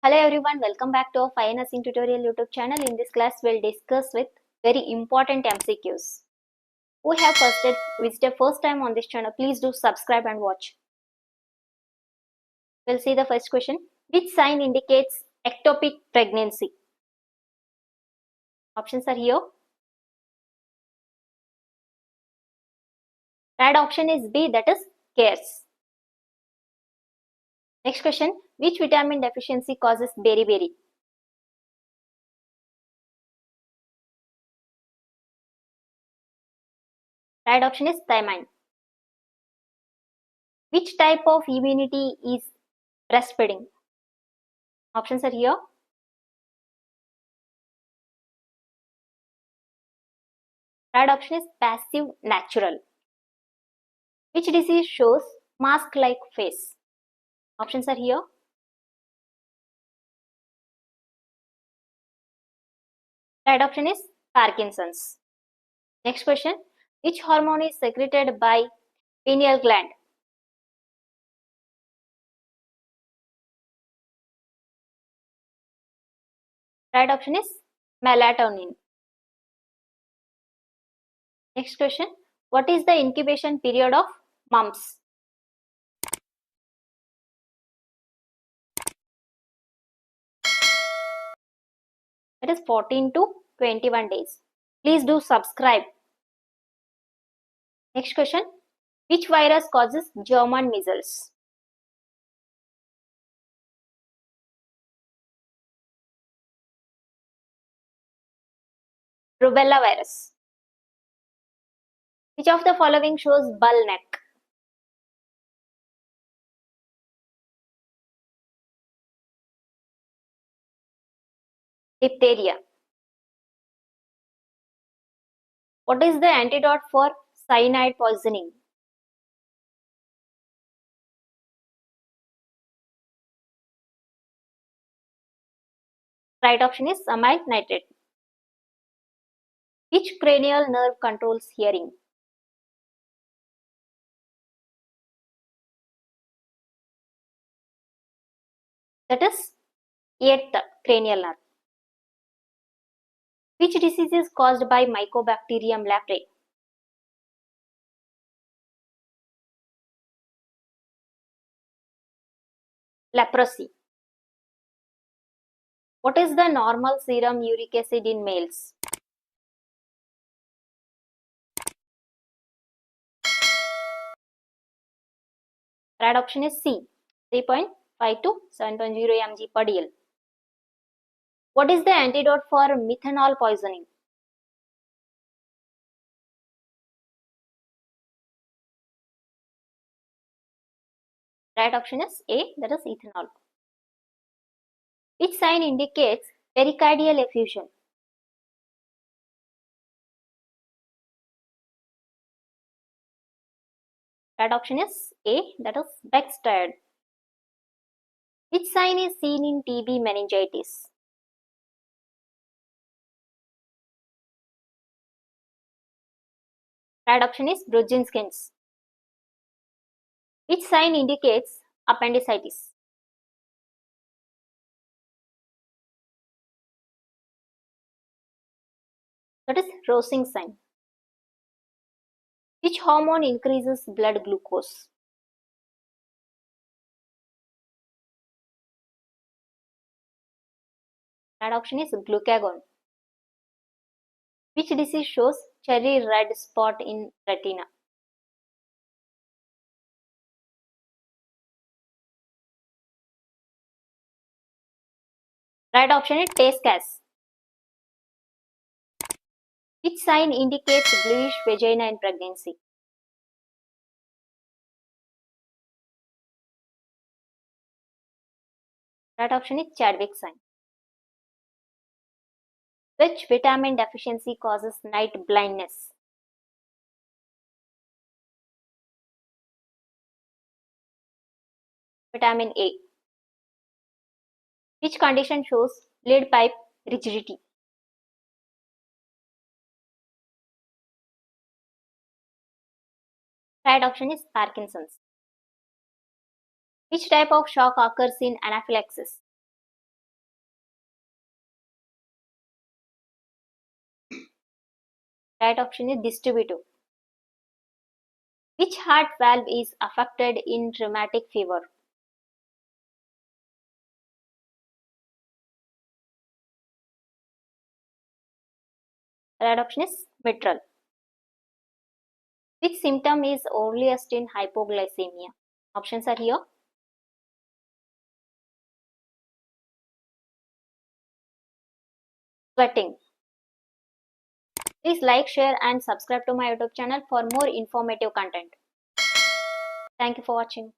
Hello everyone, welcome back to our Fire Nursing Tutorial YouTube channel. In this class, we'll discuss with very important MCQs. Who have visited first time on this channel, please do subscribe and watch. We'll see the first question. Which sign indicates ectopic pregnancy? Options are here. Right option is B, that is cares. Next question. Which vitamin deficiency causes beriberi? Right option is thiamine. Which type of immunity is breastfeeding? Options are here. Right option is passive natural. Which disease shows mask-like face? Options are here. Right option is Parkinson's. Next question. Which hormone is secreted by pineal gland? Right option is melatonin. Next question. What is the incubation period of mumps? It is 14 to 21 days. Please do subscribe. Next question. Which virus causes German measles? Rubella virus. Which of the following shows bull neck? Diphtheria. What is the antidote for cyanide poisoning? Right option is amyl nitrate. Which cranial nerve controls hearing? That is eighth cranial nerve. Which disease is caused by Mycobacterium leprae? Leprosy. What is the normal serum uric acid in males? Right option is C, 3.5 to 7.0 mg per dl. What is the antidote for methanol poisoning? Right option is A, that is ethanol. Which sign indicates pericardial effusion? Right option is A, that is Beck's-Tired. Which sign is seen in TB meningitis? Right option is Bruggenskins. Which sign indicates appendicitis? That is Rosing sign. Which hormone increases blood glucose? Right option is glucagon. Which disease shows cherry red spot in retina? Right option is Tay-Sachs. Which sign indicates bluish vagina in pregnancy? Right option is Chadwick sign. Which vitamin deficiency causes night blindness? Vitamin A. Which condition shows lead pipe rigidity? Right option is Parkinson's. Which type of shock occurs in anaphylaxis? Right option is distributive. Which heart valve is affected in rheumatic fever? Right option is mitral. Which symptom is earliest in hypoglycemia? Options are here. Sweating. Please like, share and subscribe to my YouTube channel for more informative content. Thank you for watching.